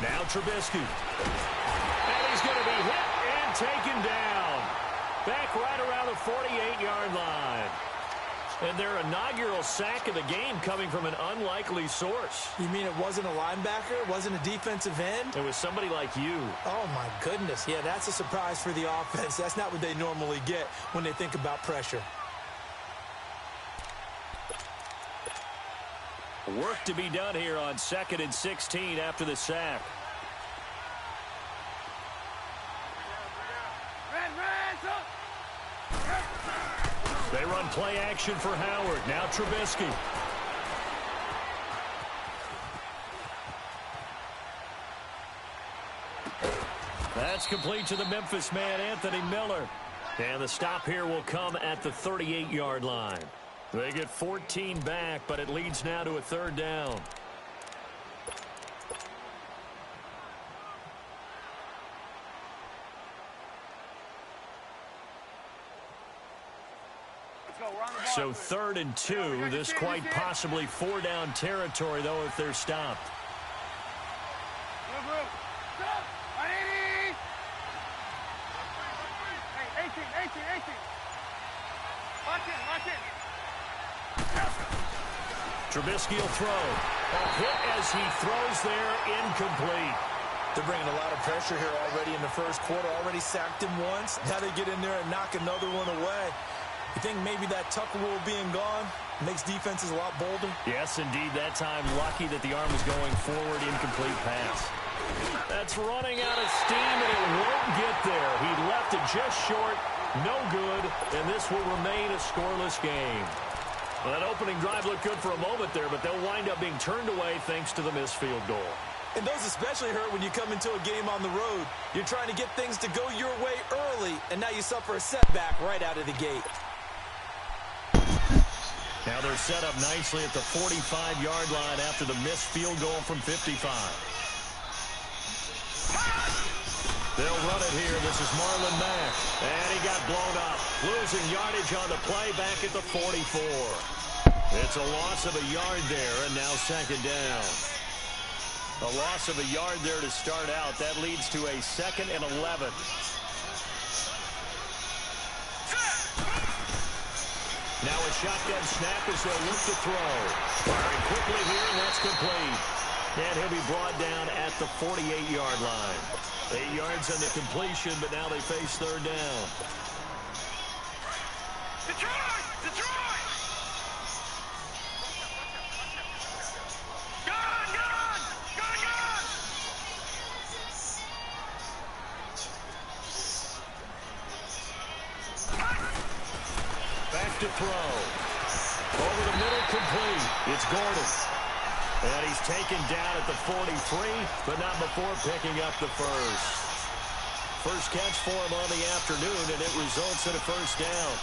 Now Trubisky. And he's going to be hit and taken down. Back right around the 48-yard line. And their inaugural sack of the game coming from an unlikely source. You mean it wasn't a linebacker? It wasn't a defensive end? It was somebody like you. Oh, my goodness. Yeah, that's a surprise for the offense. That's not what they normally get when they think about pressure. Work to be done here on 2nd and 16 after the sack. They run play action for Howard. Now Trubisky. That's complete to the Memphis man, Anthony Miller. And the stop here will come at the 38-yard line. They get 14 back, but it leads now to a 3rd down. So 3rd and 2. This quite possibly 4-down territory, though, if they're stopped. Trubisky will throw. A hit as he throws there, incomplete. They're bringing a lot of pressure here already in the first quarter. Already sacked him once. Now they get in there and knock another one away. You think maybe that Tucker rule being gone makes defenses a lot bolder? Yes, indeed. That time, lucky that the arm was going forward, incomplete pass. That's running out of steam, and it won't get there. He left it just short, no good, and this will remain a scoreless game. Well, that opening drive looked good for a moment there, but they'll wind up being turned away thanks to the missed field goal. And those especially hurt when you come into a game on the road. You're trying to get things to go your way early, and now you suffer a setback right out of the gate. Now they're set up nicely at the 45-yard line after the missed field goal from 55. They'll run it here. This is Marlon Mack. And he got blown up. Losing yardage on the play back at the 44. It's a loss of a yard there, and now 2nd down. A loss of a yard there to start out. That leads to a 2nd and 11. Now a shotgun snap as they'll look to throw. Firing quickly here, and that's complete. And he'll be brought down at the 48-yard line. 8 yards on the completion, but now they face 3rd down. Detroit! Detroit! Gun! Gun! Gun! Gun! Back to throw. Over the middle, complete. It's Gordon. And he's taken down at the 43, but not before picking up the first. First catch for him on the afternoon, and it results in a 1st down.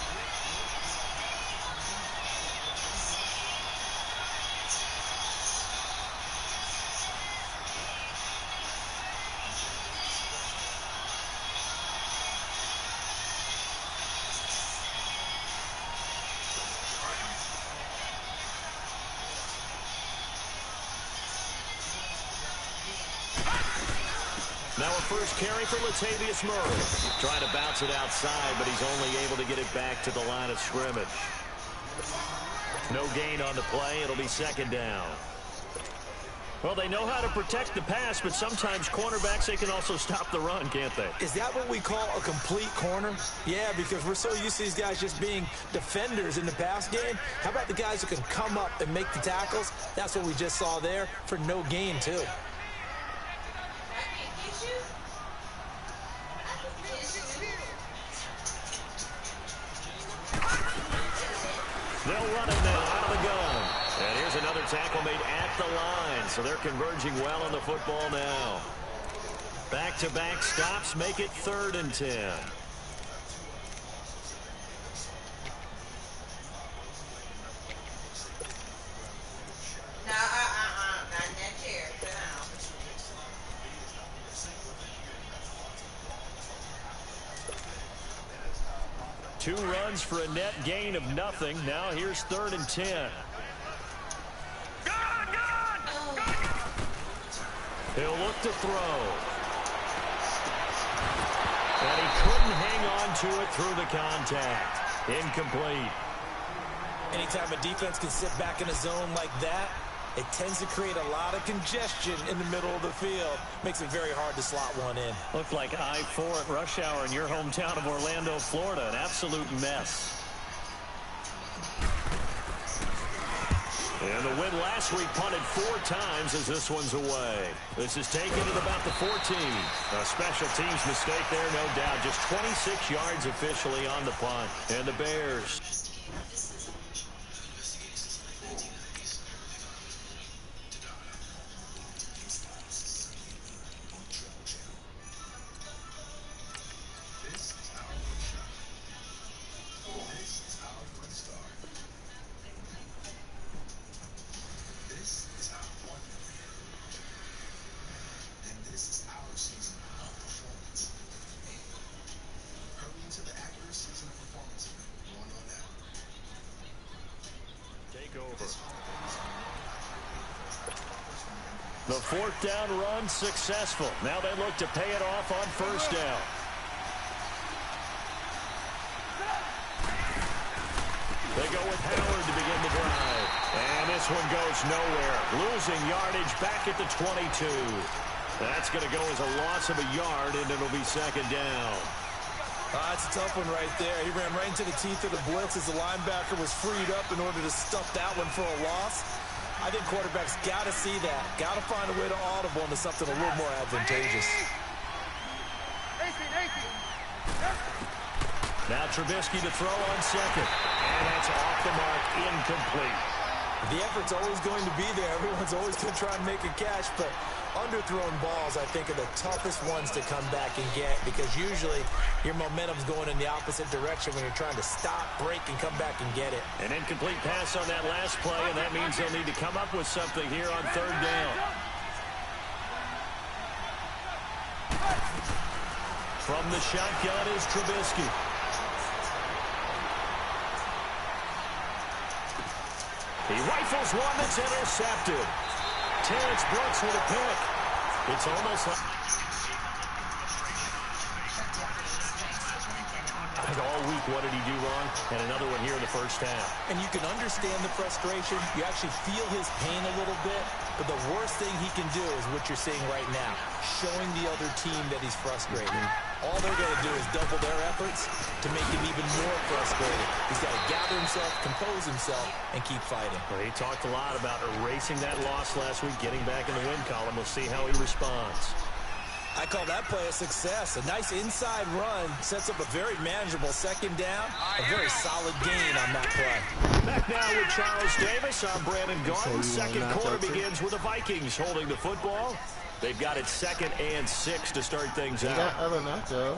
Now a first carry for Latavius Murray. Trying to bounce it outside, but he's only able to get it back to the line of scrimmage. No gain on the play. It'll be 2nd down. Well, they know how to protect the pass, but sometimes cornerbacks, they can also stop the run, can't they? Is that what we call a complete corner? Yeah, because we're so used to these guys just being defenders in the pass game. How about the guys who can come up and make the tackles? That's what we just saw there for no gain, too. They'll run it now out of the gun. And here's another tackle made at the line. So they're converging well on the football now. Back-to-back stops make it 3rd and 10. Not that chair. Sit down. 2 2 runs for a net gain of nothing. Now here's 3rd and 10. He'll look to throw. And he couldn't hang on to it through the contact. Incomplete. Anytime a defense can sit back in a zone like that, it tends to create a lot of congestion in the middle of the field. Makes it very hard to slot one in. Looked like I-4 at rush hour in your hometown of Orlando, Florida. An absolute mess. And the win last week punted 4 times as this one's away. This is taken at about the 14. A special teams mistake there, no doubt. Just 26 yards officially on the punt. And the Bears. The 4th down run successful. Now they look to pay it off on 1st down. They go with Howard to begin the drive. And this one goes nowhere. Losing yardage back at the 22. That's going to go as a loss of a yard, and it'll be 2nd down. That's a tough one right there. He ran right into the teeth of the blitz as the linebacker was freed up in order to stuff that one for a loss. I think quarterbacks got to see that. Got to find a way to audible into something a little more advantageous. Now Trubisky to throw on 2nd. And that's off the mark, incomplete. The effort's always going to be there. Everyone's always going to try and make a catch, but underthrown balls, I think, are the toughest ones to come back and get because usually your momentum's going in the opposite direction when you're trying to stop, break, and come back and get it. An incomplete pass on that last play, and that means they'll need to come up with something here on 3rd down. From the shotgun is Trubisky. He rifles one that's intercepted. Terrence Brooks with a pick. It's almost like all week, what did he do wrong? And another one here in the 1st half. And you can understand the frustration. You actually feel his pain a little bit. But the worst thing he can do is what you're seeing right now, showing the other team that he's frustrated. All they're going to do is double their efforts to make him even more frustrated. He's got to gather himself, compose himself, and keep fighting. Well, he talked a lot about erasing that loss last week, getting back in the win column. We'll see how he responds. I call that play a success. A nice inside run sets up a very manageable 2nd down. A very solid gain on that play. Back now with Charles Davis. I'm Brandon Garden. 2nd quarter begins with the Vikings holding the football. They've got it 2nd and 6 to start things out. That other nacho.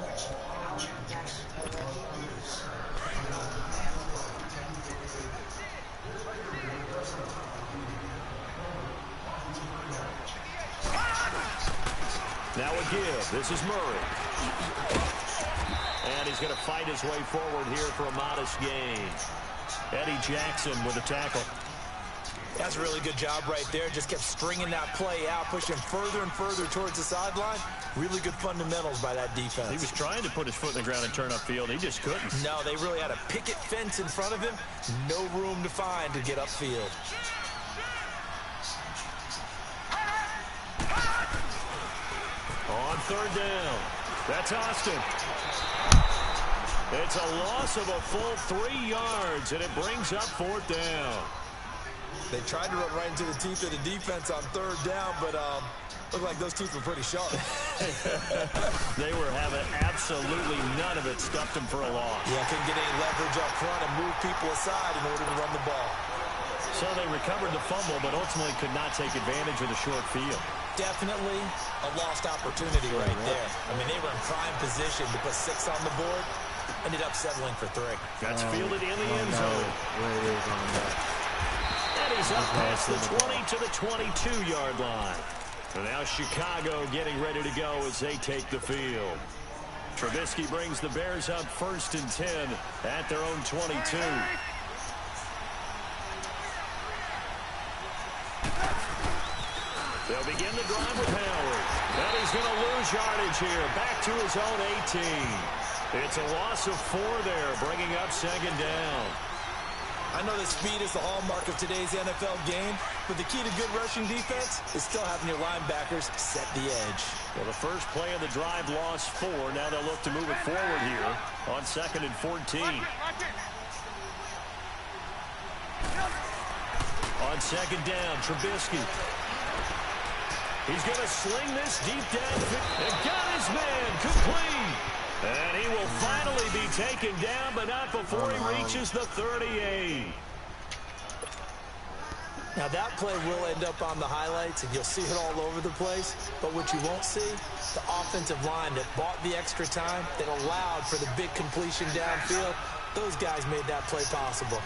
Now a give. This is Murray. And he's going to fight his way forward here for a modest gain. Eddie Jackson with a tackle. That's a really good job right there. Just kept stringing that play out, pushing further and further towards the sideline. Really good fundamentals by that defense. He was trying to put his foot in the ground and turn upfield. He just couldn't. No, they really had a picket fence in front of him. No room to find to get upfield. On 3rd down. That's Austin. It's a loss of a full 3 yards, and it brings up 4th down. They tried to run right into the teeth of the defense on 3rd down, but looked like those teeth were pretty sharp. They were having absolutely none of it. Stuffed them for a loss. Yeah, couldn't get any leverage up front and move people aside in order to run the ball. So they recovered the fumble, but ultimately could not take advantage of the short field. Definitely a lost opportunity right there. I mean, they were in prime position to put 6 on the board. Ended up settling for 3. That's fielded in the end zone. And he's up past the 20 to the 22-yard line. And now Chicago getting ready to go as they take the field. Trubisky brings the Bears up 1st and 10 at their own 22. They'll begin the drive with Howard. And he's going to lose yardage here. Back to his own 18. It's a loss of 4 there, bringing up 2nd down. I know that speed is the hallmark of today's NFL game, but the key to good rushing defense is still having your linebackers set the edge. Well, the first play of the drive lost 4. Now they'll look to move it forward here on 2nd and 14. On 2nd down, Trubisky. He's going to sling this deep downfield and got his man complete. And he will finally be taken down, but not before he reaches the 38. Now that play will end up on the highlights, and you'll see it all over the place. But what you won't see, the offensive line that bought the extra time, that allowed for the big completion downfield, those guys made that play possible.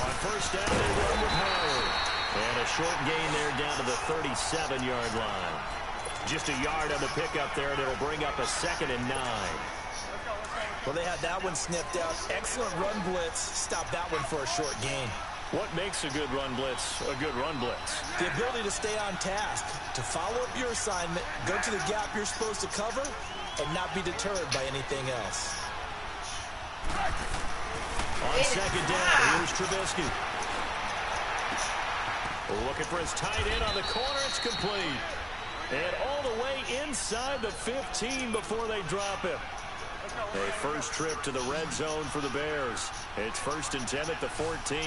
On 1st down, they run with Howard. And a short gain there down to the 37-yard line. Just a yard on the pickup there, and it'll bring up a 2nd and 9. Well, they had that one snipped out. Excellent run blitz. Stop that one for a short gain. What makes a good run blitz a good run blitz? The ability to stay on task, to follow up your assignment, go to the gap you're supposed to cover, and not be deterred by anything else. On 2nd down, here's Trubisky. Looking for his tight end on the corner. It's complete. And all the way inside the 15 before they drop him. A first trip to the red zone for the Bears. It's 1st and 10 at the 14.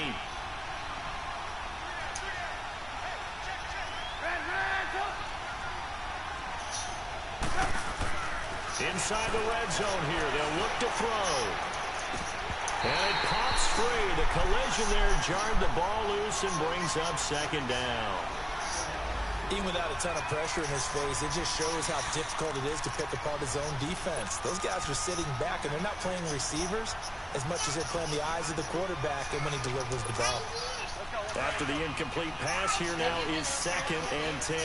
Inside the red zone here. They'll look to throw. And it pops free. The collision there jarred the ball loose and brings up 2nd down. Even without a ton of pressure in his face, it just shows how difficult it is to pick apart his own defense. Those guys are sitting back, and they're not playing receivers as much as they're playing the eyes of the quarterback and when he delivers the ball. After the incomplete pass, here now is 2nd and 10.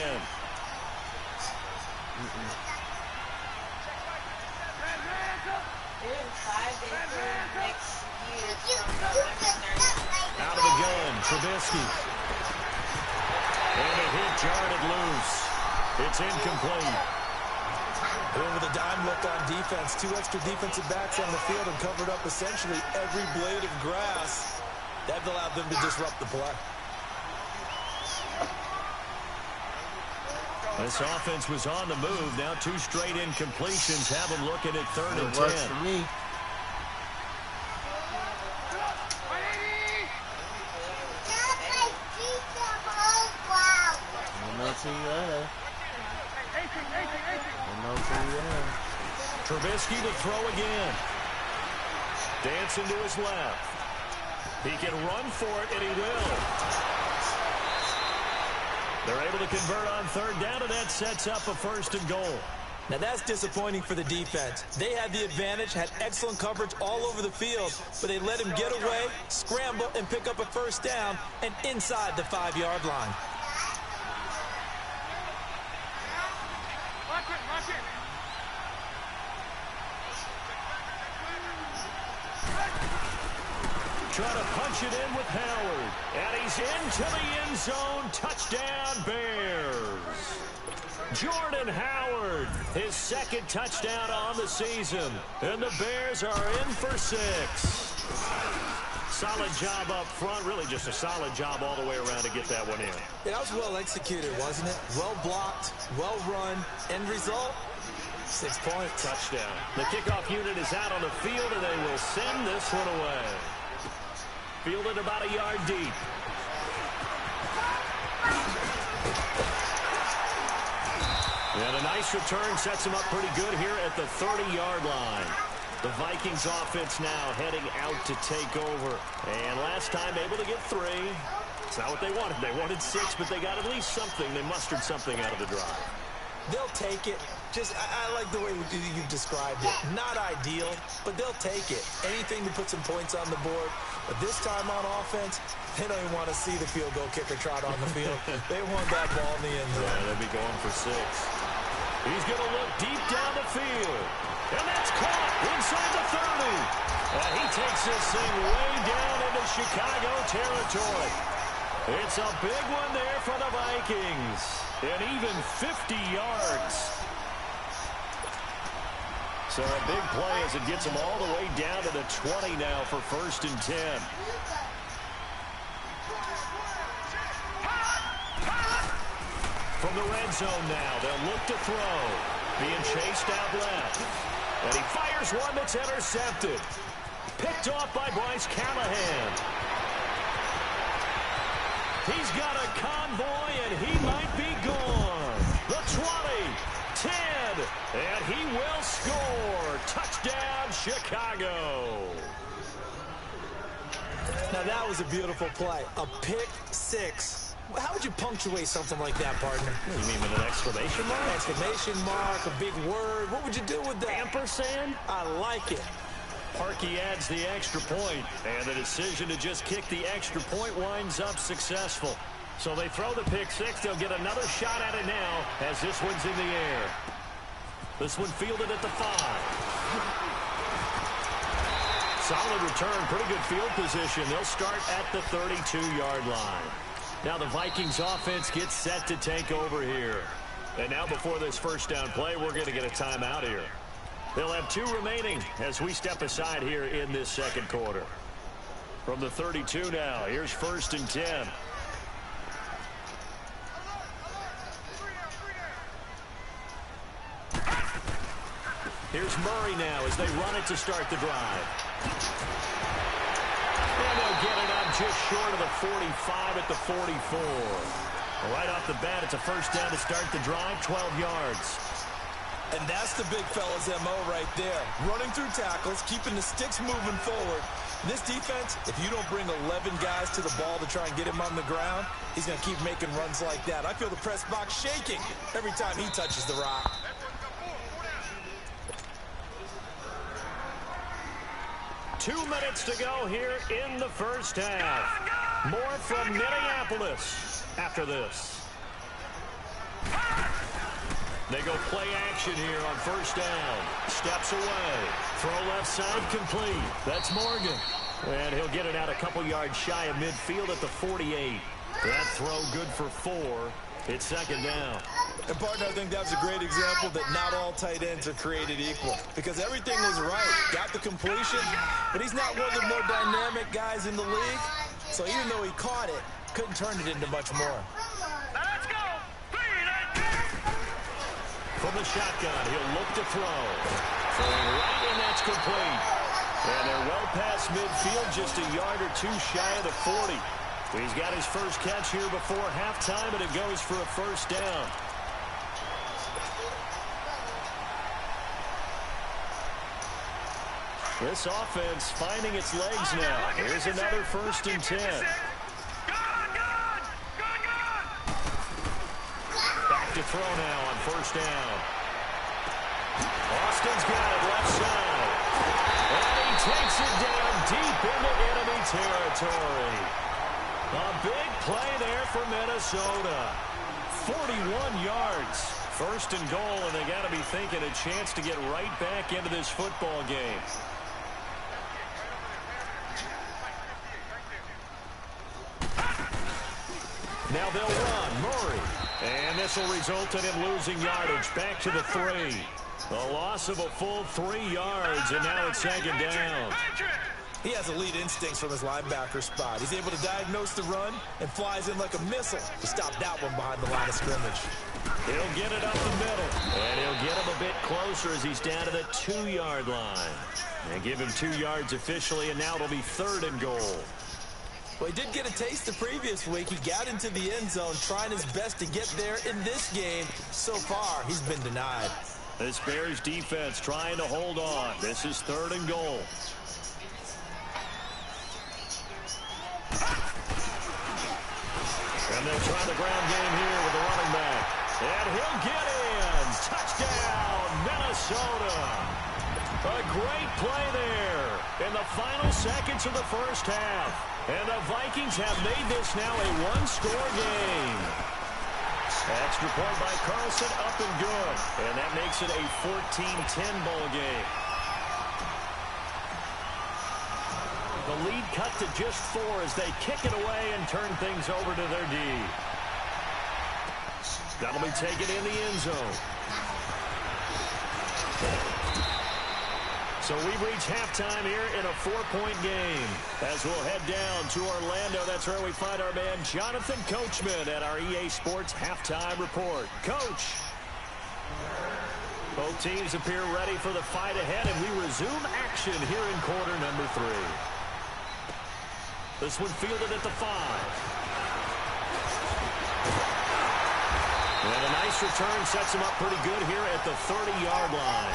Out of the gun, Trubisky. And a hit jarred it loose. It's incomplete. And with a dime look on defense, 2 extra defensive backs on the field and covered up essentially every blade of grass. That allowed them to disrupt the play. This offense was on the move. Now 2 straight incompletions have them looking at 3rd and 10. Works for me. Trubisky to throw again. Dancing to his left. He can run for it, and he will. They're able to convert on 3rd down, and that sets up a 1st and goal. Now that's disappointing for the defense. They had the advantage, had excellent coverage all over the field, but they let him get away, scramble, and pick up a 1st down, and inside the 5-yard line. Trying to punch it in with Howard. And he's into the end zone. Touchdown, Bears. Jordan Howard, his 2nd touchdown on the season. And the Bears are in for 6. Solid job up front. Really just a solid job all the way around to get that one in. That was well executed, wasn't it? Well blocked, well run. End result, 6 points. Touchdown. The kickoff unit is out on the field, and they will send this one away. Fielded about a yard deep. And a nice return sets him up pretty good here at the 30-yard line. The Vikings offense now heading out to take over. And last time able to get 3. It's not what they wanted. They wanted 6, but they got at least something. They mustered something out of the drive. They'll take it. I like the way you described it. Not ideal, but they'll take it. Anything to put some points on the board. But this time on offense, they don't even want to see the field goal kicker trot on the field. They want that ball in the end zone. Yeah, they'll be going for 6. He's going to look deep down the field. And that's caught inside the 30. And he takes this thing way down into Chicago territory. It's a big one there for the Vikings. And even 50 yards. So a big play as it gets them all the way down to the 20 now for 1st and 10. From the red zone now, they'll look to throw. Being chased out left. And he fires one that's intercepted. Picked off by Bryce Callahan. He's got a convoy, and he might be gone. The 20, 10, and he will score. Touchdown, Chicago. Now, that was a beautiful play. A pick six. How would you punctuate something like that, partner? You mean with an exclamation mark? Exclamation mark, a big word. What would you do with that? Ampersand? I like it. Parkey adds the extra point, and the decision to just kick the extra point winds up successful. So they throw the pick six. They'll get another shot at it now as this one's in the air. This one fielded at the 5. Solid return, pretty good field position. They'll start at the 32-yard line. Now the Vikings offense gets set to take over here. And now before this first down play, we're going to get a timeout here. They'll have 2 remaining as we step aside here in this second quarter. From the 32 now, here's 1st and 10. Here's Murray now as they run it to start the drive. And they'll get it up just short of the 45 at the 44. Right off the bat, it's a first down to start the drive, 12 yards. And that's the big fella's MO right there. Running through tackles, keeping the sticks moving forward. This defense, if you don't bring 11 guys to the ball to try and get him on the ground, he's going to keep making runs like that. I feel the press box shaking every time he touches the rock. Two minutes to go here in the first half. More from Minneapolis after this. They go play action here on first down. Steps away. Throw left side complete. That's Morgan. And he'll get it out a couple yards shy of midfield at the 48. That throw good for 4. It's second down. And, partner, I think that's a great example that not all tight ends are created equal. Because everything was right. Got the completion, but he's not one of the more dynamic guys in the league. So even though he caught it, couldn't turn it into much more. Let's go. From the shotgun, he'll look to throw. Throwing right, and that's complete. And they're well past midfield, just a yard or 2 shy of the 40. He's got his first catch here before halftime, and it goes for a first down. This offense finding its legs now. Here's another 1st and 10. Back to throw now on first down. Austin's got it left side. And he takes it down deep into enemy territory. A big play there for Minnesota. 41 yards. 1st and goal, and they got to be thinking a chance to get right back into this football game. Now they'll run. Murray. And this will result in him losing yardage. Back to the 3. A loss of a full 3 yards, and now it's second down. He has elite instincts from his linebacker spot. He's able to diagnose the run and flies in like a missile to stop that one behind the line of scrimmage. He'll get it up the middle, and he'll get him a bit closer as he's down to the 2-yard line. They give him 2 yards officially, and now it'll be 3rd and goal. Well, he did get a taste the previous week. He got into the end zone trying his best to get there in this game. So far, he's been denied. This Bears defense trying to hold on. This is 3rd and goal. And they'll try the ground game here with the running back. And he'll get in. Touchdown, Minnesota. A great play there in the final seconds of the first half. And the Vikings have made this now a 1-score game. Extra point by Carlson, up and good. And that makes it a 14-10 ball game. The lead cut to just 4 as they kick it away and turn things over to their D. That'll be taken in the end zone. So we've reached halftime here in a 4-point game. As we'll head down to Orlando, that's where we find our man Jonathan Coachman at our EA Sports Halftime Report. Coach. Both teams appear ready for the fight ahead, and we resume action here in quarter number 3. This one fielded at the 5. And a nice return sets him up pretty good here at the 30-yard line.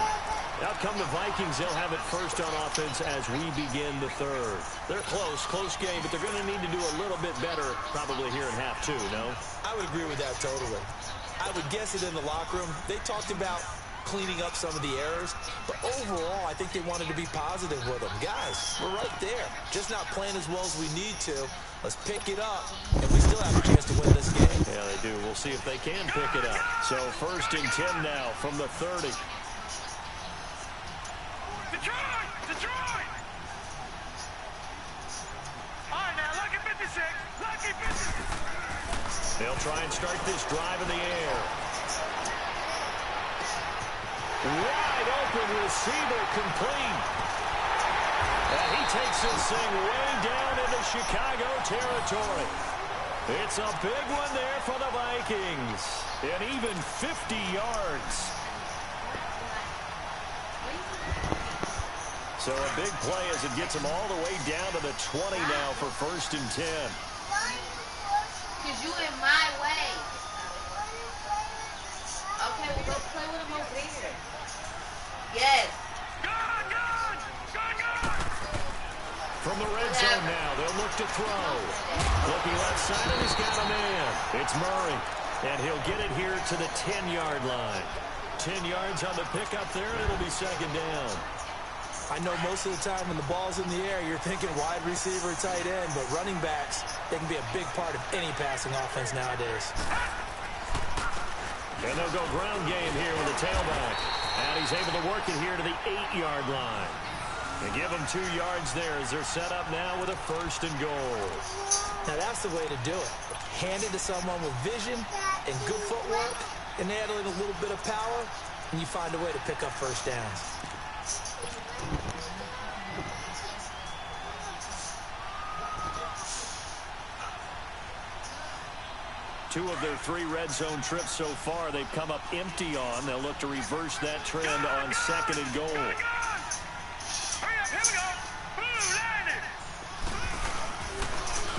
Out come the Vikings. They'll have it first on offense as we begin the third. They're close game, but they're going to need to do a little bit better probably here in half 2, no? I would agree with that totally. I would guess it in the locker room. They talked about cleaning up some of the errors, but overall, I think they wanted to be positive with them. Guys, we're right there. Just not playing as well as we need to. Let's pick it up, and we still have a chance to win this game. Yeah, they do. We'll see if they can pick it up. So first and 10 now from the 30. Detroit! Detroit! All right, now, lucky 56. Lucky 56. They'll try and start this drive in the air. Wide open receiver complete. And he takes this thing way down into Chicago territory. It's a big one there for the Vikings. And even 50 yards. So a big play as it gets them all the way down to the 20 now for first and 10. Because you in my way. Okay, we'll go play with him over here. Yes. Gone, gone! Gone, gone! From the red zone now, they'll look to throw. Looking left side, and he's got a man. It's Murray, and he'll get it here to the 10-yard line. 10 yards on the pickup there, and it'll be second down. I know most of the time when the ball's in the air, you're thinking wide receiver, tight end, but running backs, they can be a big part of any passing offense nowadays. And they'll go ground game here with the tailback. And he's able to work it here to the 8-yard line. And give them 2 yards there as they're set up now with a first and goal. Now that's the way to do it. Hand it to someone with vision and good footwork, and add in a little bit of power, and you find a way to pick up first downs. Two of their 3 red zone trips so far, they've come up empty on. They'll look to reverse that trend on second and goal. Hurry up, here we go! Boom, landed!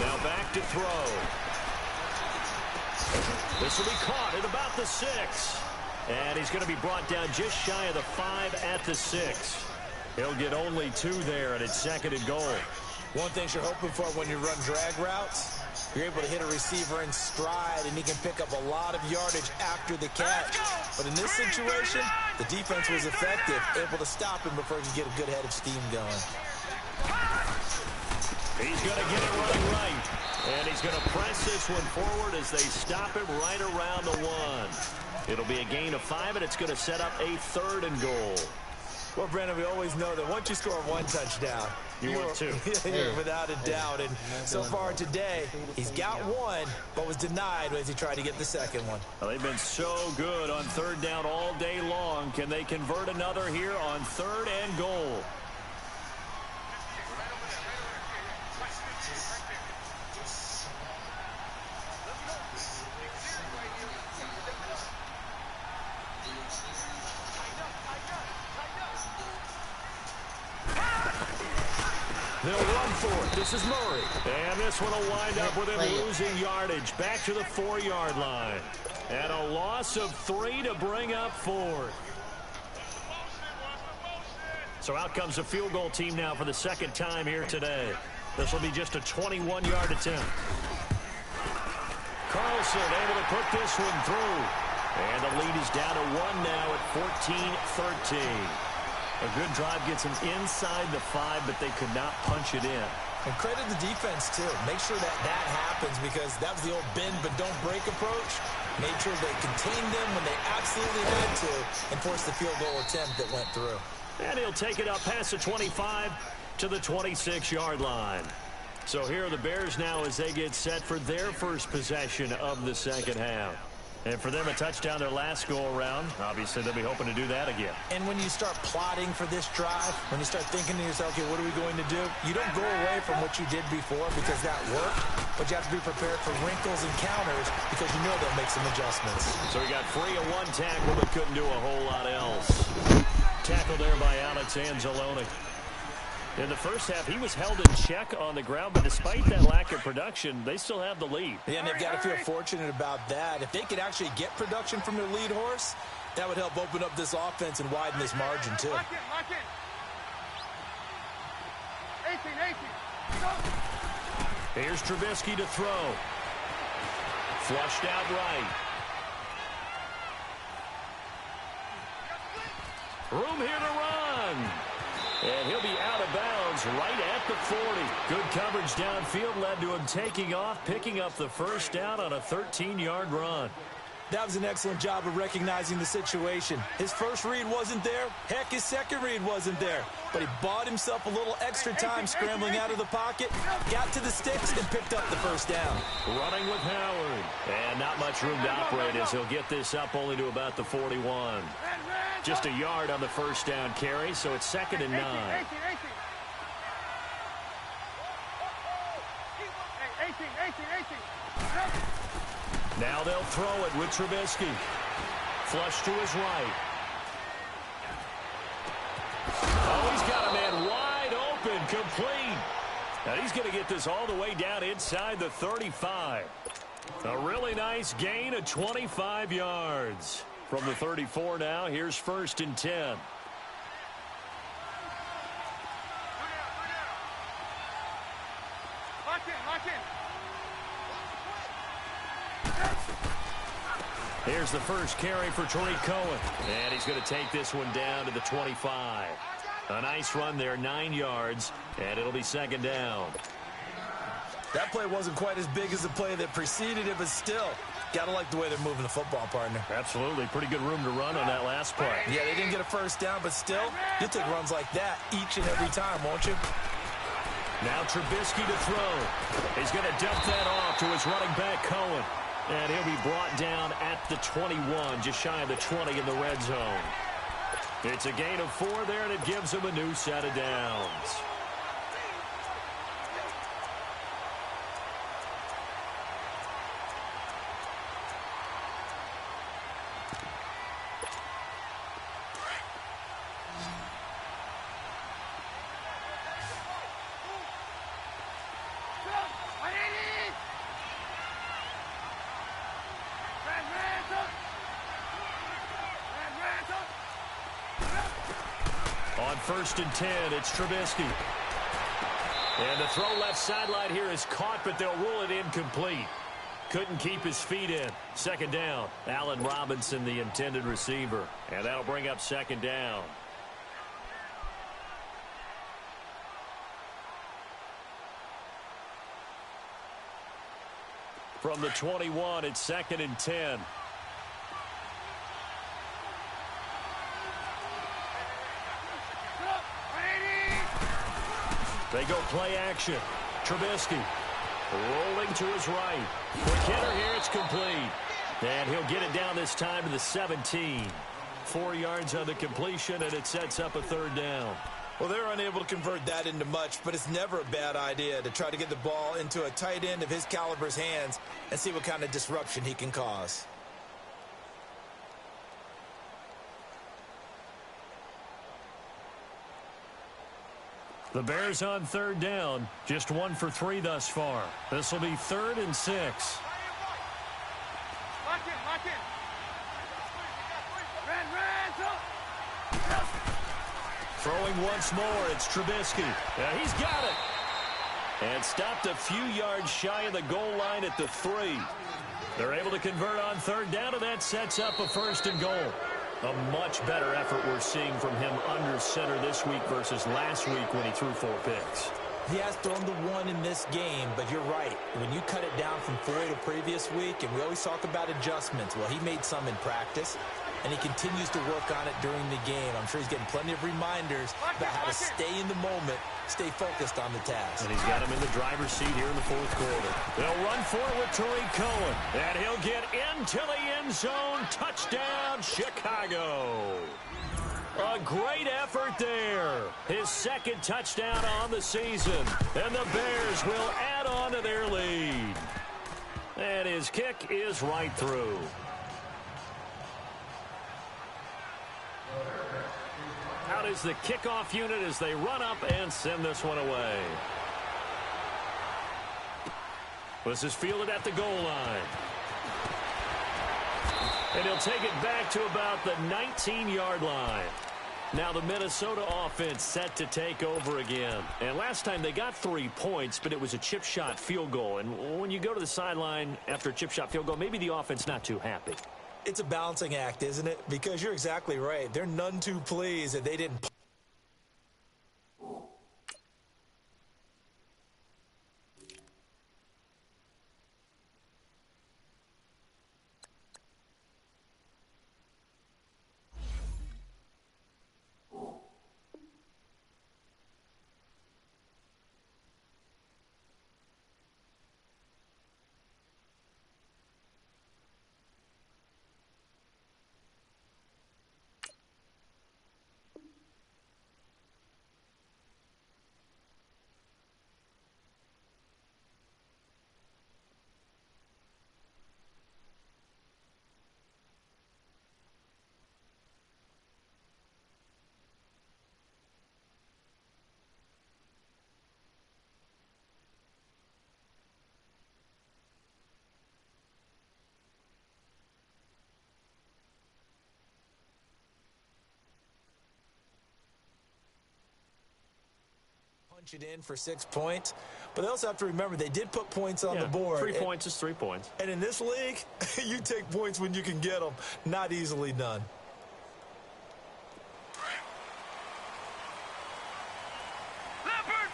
Now back to throw. This will be caught at about the 6. And he's going to be brought down just shy of the 5 at the 6. He'll get only 2 there, and it's second and goal. One thing you're hoping for when you run drag routes, you're able to hit a receiver in stride, and he can pick up a lot of yardage after the catch. But in this situation, the defense was effective, able to stop him before he could get a good head of steam going. He's going to get it running right. And he's going to press this one forward as they stop him right around the 1. It'll be a gain of 5, and it's going to set up a third and goal. Well, Brandon, we always know that once you score 1 touchdown, you want 2. You're without a doubt. And so far today, he's got 1, but was denied as he tried to get the second one. Well, they've been so good on third down all day long. Can they convert another here on third and goal? They'll run for it. This is Murray. And this one will wind up with him losing yardage. Back to the 4-yard line. And a loss of 3 to bring up 4. So out comes the field goal team now for the second time here today. This will be just a 21-yard attempt. Carlson able to put this one through. And the lead is down to 1 now at 14-13. A good drive gets them inside the 5, but they could not punch it in. And credit the defense, too. Make sure that happens, because that was the old bend but don't break approach. Made sure they contained them when they absolutely had to and forced the field goal attempt that went through. And he'll take it up past the 25 to the 26-yard line. So here are the Bears now as they get set for their first possession of the second half. And for them, a touchdown their last go-around. Obviously, they'll be hoping to do that again. And when you start plotting for this drive, when you start thinking to yourself, okay, what are we going to do? You don't go away from what you did before because that worked, but you have to be prepared for wrinkles and counters because you know they'll make some adjustments. So he got free of one tackle but couldn't do a whole lot else. Tackled there by Alex Anzalone. In the first half, he was held in check on the ground, but despite that lack of production, they still have the lead. Yeah, and they've got to feel fortunate about that. If they could actually get production from their lead horse, that would help open up this offense and widen this margin, too. Lock in. 18. Here's Trubisky to throw. Flushed out right. Room here to run. And he'll be out of bounds right at the 40. Good coverage downfield led to him taking off, picking up the first down on a 13-yard run. That was an excellent job of recognizing the situation. His first read wasn't there. Heck, his second read wasn't there. But he bought himself a little extra time scrambling out of the pocket, got to the sticks, and picked up the first down. Running with Howard. And not much room to operate as he'll get this up only to about the 41. Just a yard on the first down carry, so it's 2nd and 9. 18. Now they'll throw it with Trubisky. Flush to his right. Oh, he's got a man wide open, complete. Now he's going to get this all the way down inside the 35. A really nice gain of 25 yards. From the 34 now, here's 1st and 10. Lock in. Here's the first carry for Tariq Cohen. And he's going to take this one down to the 25. A nice run there, 9 yards, and it'll be 2nd down. That play wasn't quite as big as the play that preceded it, but still, got to like the way they're moving the football, partner. Absolutely. Pretty good room to run on that last play. Yeah, they didn't get a first down, but still, you'll take runs like that each and every time, won't you? Now Trubisky to throw. He's going to dump that off to his running back, Cohen. And he'll be brought down at the 21, just shy of the 20 in the red zone. It's a gain of 4 there, and it gives him a new set of downs. On 1st and 10, it's Trubisky. And the throw left sideline here is caught, but they'll rule it incomplete. Couldn't keep his feet in. 2nd down. Allen Robinson, the intended receiver. And that'll bring up 2nd down. From the 21, it's 2nd and 10. They go play action. Trubisky rolling to his right. Quick hitter here, it's complete. And he'll get it down this time to the 17. 4 yards on the completion, and it sets up a 3rd down. Well, they're unable to convert that into much, but it's never a bad idea to try to get the ball into a tight end of his caliber's hands and see what kind of disruption he can cause. The Bears on 3rd down, just 1 for 3 thus far. This will be 3rd and 6. Lock in. Throwing once more, it's Trubisky. Yeah, he's got it. And stopped a few yards shy of the goal line at the 3. They're able to convert on 3rd down, and that sets up a 1st and goal. A much better effort we're seeing from him under center this week versus last week when he threw 4 picks. He has thrown the one in this game, but you're right. When you cut it down from 4 the previous week, and we always talk about adjustments, well, he made some in practice, and he continues to work on it during the game. I'm sure he's getting plenty of reminders about how to stay in the moment, stay focused on the task. And he's got him in the driver's seat here in the fourth quarter. They'll run for it with Tariq Cohen, and he'll get into the end zone. Touchdown, Chicago. A great effort there. His second touchdown on the season. And the Bears will add on to their lead. And his kick is right through. Out is the kickoff unit as they run up and send this one away. This is fielded at the goal line. And he'll take it back to about the 19-yard line. Now the Minnesota offense set to take over again. And last time they got 3 points, but it was a chip shot field goal. And when you go to the sideline after a chip shot field goal, maybe the offense not too happy. It's a balancing act, isn't it? Because you're exactly right. They're none too pleased that they didn't. Punch it in for 6 points, but they also have to remember they did put points on the board. 3 points is 3 points. And in this league, you take points when you can get them. Not easily done. Leopard!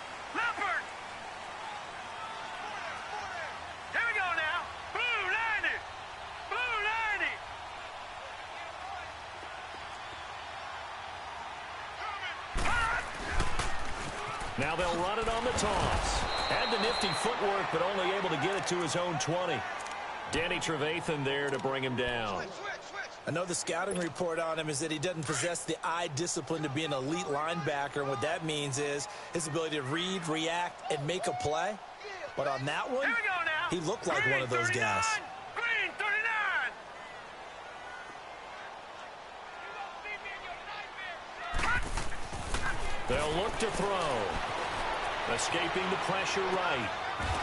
Here we go now. Blue 90! Blue 90! Now they'll run it on the toss. Had the nifty footwork, but only able to get it to his own 20. Danny Trevathan there to bring him down. I know the scouting report on him is that he doesn't possess the eye discipline to be an elite linebacker, and what that means is his ability to read, react, and make a play. But on that one, he looked like one of those guys. Green 39! They'll look to throw. Escaping the pressure right.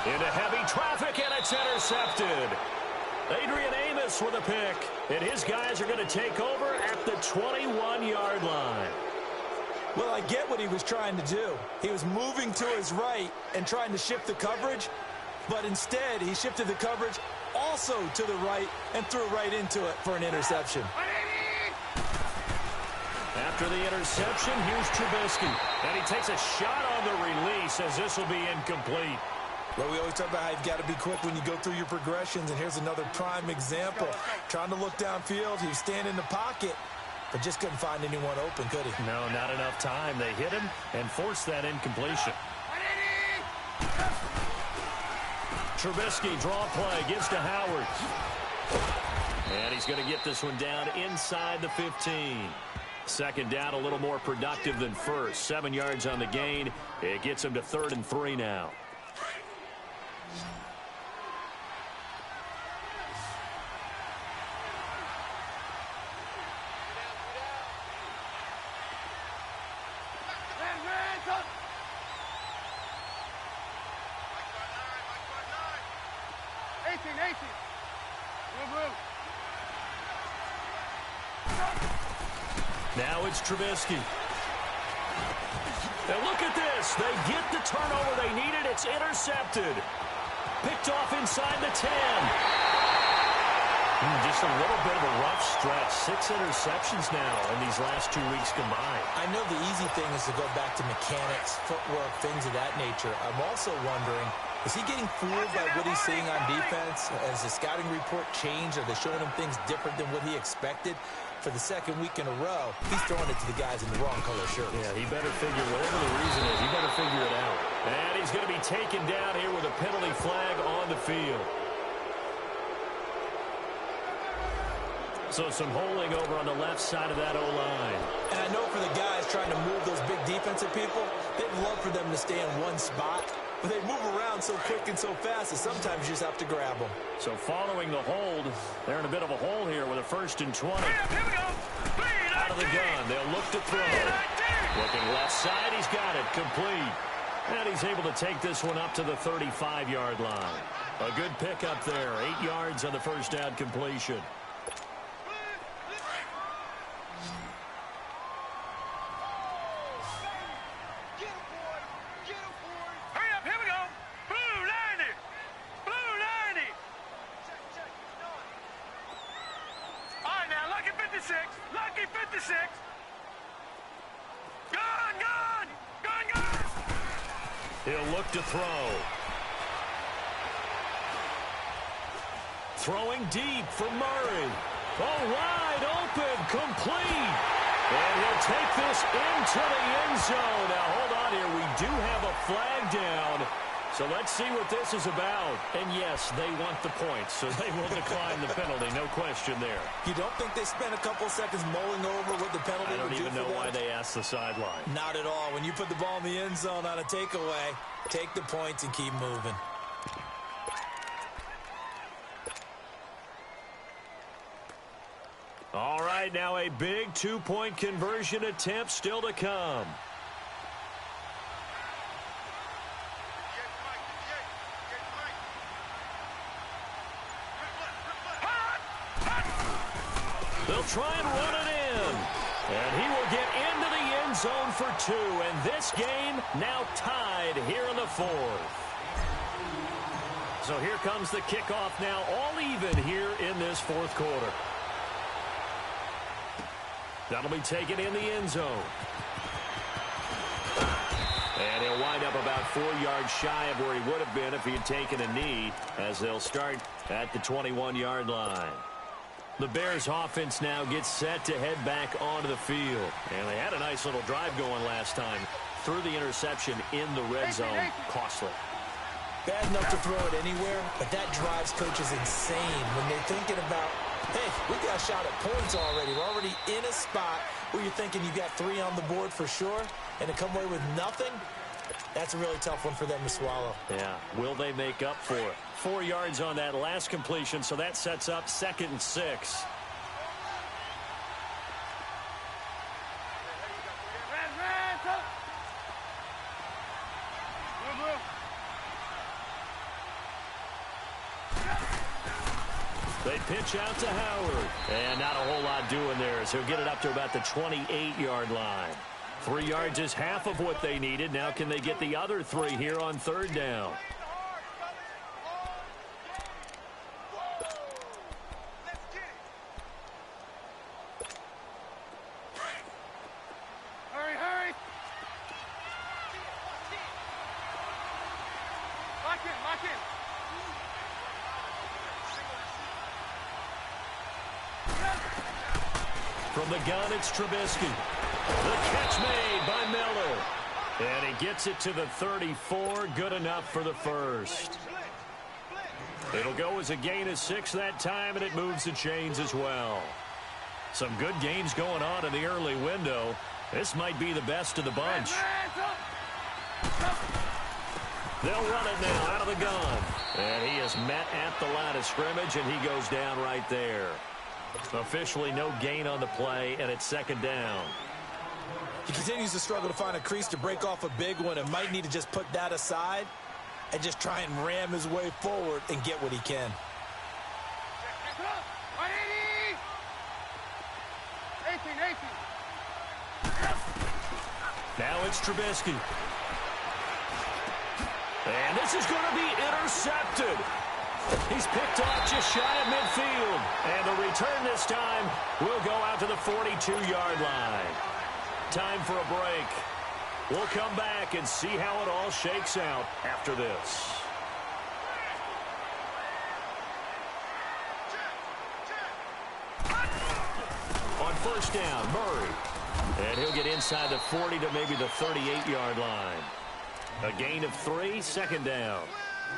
Into heavy traffic, and it's intercepted. Adrian Amos with a pick. And his guys are going to take over at the 21-yard line. Well, I get what he was trying to do. He was moving to his right and trying to shift the coverage, but instead he shifted the coverage also to the right and threw right into it for an interception. After the interception, here's Trubisky. And he takes a shot on the release as this will be incomplete. Well, we always talk about how you've got to be quick when you go through your progressions, and here's another prime example. Trying to look downfield, he was standing in the pocket, but just couldn't find anyone open, could he? No, not enough time. They hit him and forced that incompletion. Trubisky, draw play, gives to Howard. And he's going to get this one down inside the 15. Second down, a little more productive than first. 7 yards on the gain. It gets him to 3rd and 3 now. Now it's Trubisky. And look at this. They get the turnover they needed. It's intercepted. Picked off inside the 10. Just a little bit of a rough stretch. 6 interceptions now in these last 2 weeks combined. I know the easy thing is to go back to mechanics, footwork, things of that nature. I'm also wondering, is he getting fooled by what he's seeing on defense? Has the scouting report changed? Are they showing him things different than what he expected? For the second week in a row, he's throwing it to the guys in the wrong color shirts. Yeah, he better figure, whatever the reason is, he better figure it out. And he's going to be taken down here with a penalty flag on the field. So some holding over on the left side of that O-line. And I know for the guys trying to move those big defensive people, they'd love for them to stay in one spot. But they move around so quick and so fast that sometimes you just have to grab them. So following the hold, they're in a bit of a hole here with a 1st and 20. Here we go. Out of the gun, they'll look to throw. Looking left side, he's got it, complete. And he's able to take this one up to the 35-yard line. A good pickup there, 8 yards on the first down completion. Lucky 56. Gone. He'll look to throw. Throwing deep for Murray. Oh, wide open, complete. And he'll take this into the end zone. Now, hold on here. We do have a flag down. So let's see what this is about. And yes, they want the points, so they will decline the penalty. No question there. You don't think they spent a couple seconds mulling over what the penalty would do for them? I don't even know why they asked the sideline. Not at all. When you put the ball in the end zone on a takeaway, take the points and keep moving. All right, now a big 2-point conversion attempt still to come. They'll try and run it in. And he will get into the end zone for 2. And this game now tied here in the 4th. So here comes the kickoff now, all even here in this 4th quarter. That'll be taken in the end zone. And he'll wind up about 4 yards shy of where he would have been if he had taken a knee, as they'll start at the 21-yard line. The Bears offense now gets set to head back onto the field. And they had a nice little drive going last time. Threw the interception in the red zone. Costly. Bad enough to throw it anywhere, but that drives coaches insane when they're thinking about, hey, we got a shot at points already. We're already in a spot where you're thinking you got 3 on the board for sure, and to come away with nothing, that's a really tough one for them to swallow. Yeah, will they make up for it? 4 yards on that last completion, so that sets up 2nd and 6. They pitch out to Howard. And not a whole lot doing there, as he'll get it up to about the 28-yard line. 3 yards is half of what they needed. Now can they get the other 3 here on 3rd down? Hurry. Lock in. From the gun, it's Trubisky. The catch made by Miller. And he gets it to the 34. Good enough for the first. It'll go as a gain of 6 that time, and it moves the chains as well. Some good games going on in the early window. This might be the best of the bunch. They'll run it now out of the gun. And he is met at the line of scrimmage, and he goes down right there. Officially no gain on the play, and it's 2nd down. He continues to struggle to find a crease to break off a big one and might need to just put that aside and just try and ram his way forward and get what he can. Now it's Trubisky. And this is going to be intercepted. He's picked off just shy of midfield. And the return this time will go out to the 42-yard line. Time for a break. We'll come back and see how it all shakes out after this. On first down, Murray. And he'll get inside the 40 to maybe the 38-yard line. A gain of 3, second down.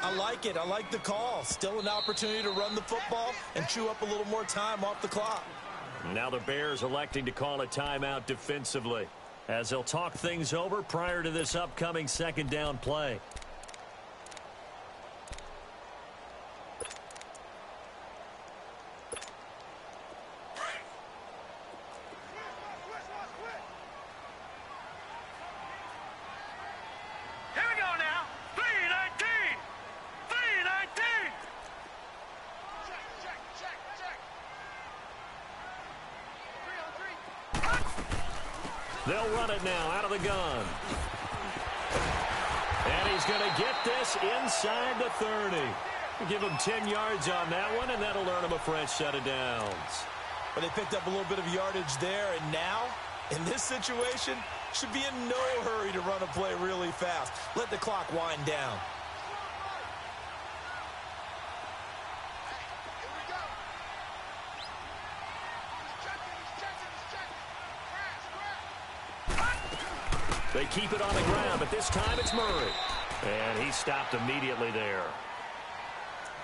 I like it. I like the call. Still an opportunity to run the football and chew up a little more time off the clock. Now the Bears electing to call a timeout defensively, as they'll talk things over prior to this upcoming second down play. Here we go now. 3-19. 3-19. They'll run it now out of the gun. And he's going to get this inside the 30. Give him 10 yards on that one, and that'll earn him a fresh set of downs. But they picked up a little bit of yardage there, and now, in this situation, should be in no hurry to run a play really fast. Let the clock wind down. They keep it on the ground, but this time it's Murray. And he stopped immediately there.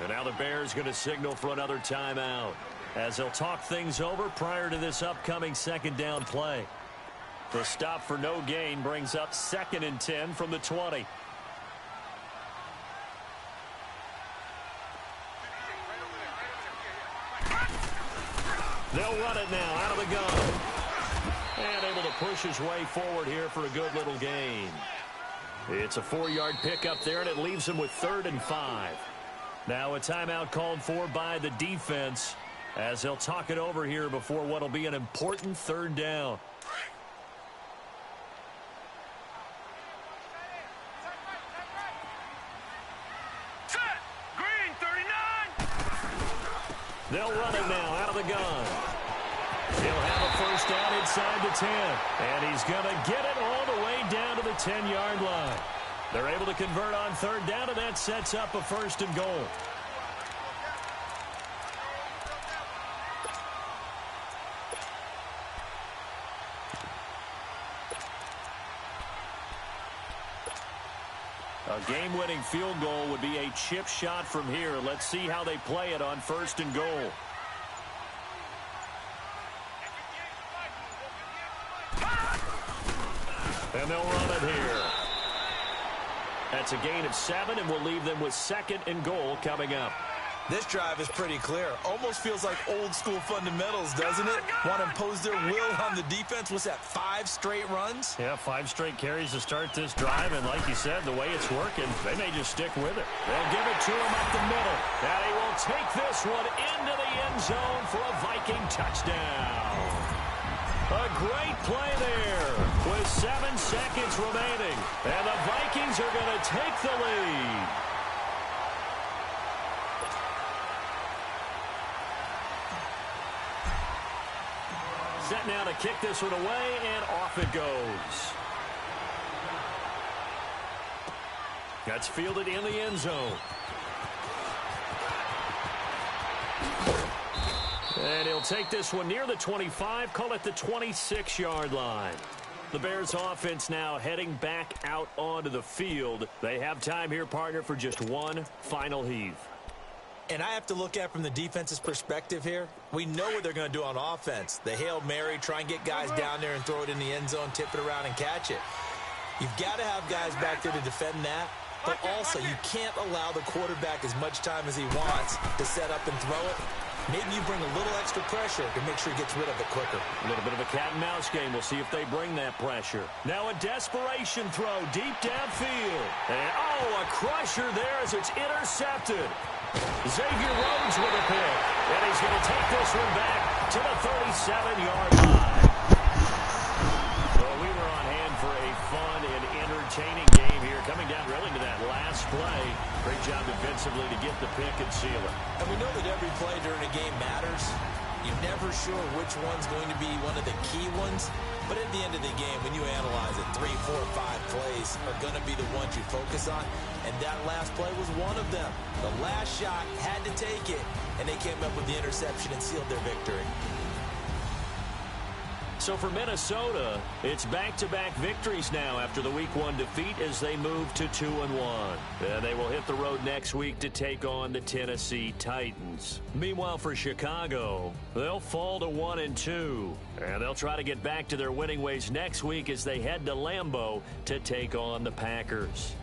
And now the Bears going to signal for another timeout, as they'll talk things over prior to this upcoming second down play. The stop for no gain brings up 2nd and 10 from the 20. They'll run it now out of the gun. And able to push his way forward here for a good little gain. It's a 4-yard pickup there, and it leaves him with 3rd and 5. Now a timeout called for by the defense, as they'll talk it over here before what will be an important 3rd down. Set. Green 39. They'll run it now out of the gun. He'll have a first down inside the 10. And he's going to get it all the way down to the 10-yard line. They're able to convert on 3rd down, and that sets up a 1st and goal. A game-winning field goal would be a chip shot from here. Let's see how they play it on 1st and goal. And they'll run it here. That's a gain of 7, and we'll leave them with 2nd and goal coming up. This drive is pretty clear. Almost feels like old-school fundamentals, doesn't it? Want to impose their will on the defense. What's that, 5 straight runs? Yeah, 5 straight carries to start this drive, and like you said, the way it's working, they may just stick with it. They'll give it to him up the middle, and he will take this one into the end zone for a Viking touchdown. A great play there with 7 seconds remaining, and the Vikings are going to take the lead. Set now to kick this one away, and off it goes. That's fielded in the end zone. And he'll take this one near the 25, call it the 26-yard line. The Bears offense now heading back out onto the field. They have time here, partner, for just one final heave. And I have to look at it from the defense's perspective here. We know what they're going to do on offense. The Hail Mary, try and get guys down there and throw it in the end zone, tip it around and catch it. You've got to have guys back there to defend that. But also, you can't allow the quarterback as much time as he wants to set up and throw it. Maybe you bring a little extra pressure to make sure he gets rid of it quicker. A little bit of a cat-and-mouse game. We'll see if they bring that pressure. Now a desperation throw deep downfield. And, a crusher there as it's intercepted. Xavier Rhodes with a pick. And he's going to take this one back to the 37-yard line. Well, we were on hand for a fun and entertaining game here They're coming down really to that last play. Great job defensively to get the pick and seal it. And we know that every play during a game matters. You're never sure which one's going to be one of the key ones. But at the end of the game, when you analyze it, 3, 4, 5 plays are going to be the ones you focus on. And that last play was one of them. The last shot had to take it, and they came up with the interception and sealed their victory. So for Minnesota, it's back-to-back victories now after the Week 1 defeat as they move to 2-1. Then they will hit the road next week to take on the Tennessee Titans. Meanwhile, for Chicago, they'll fall to 1-2. And they'll try to get back to their winning ways next week as they head to Lambeau to take on the Packers.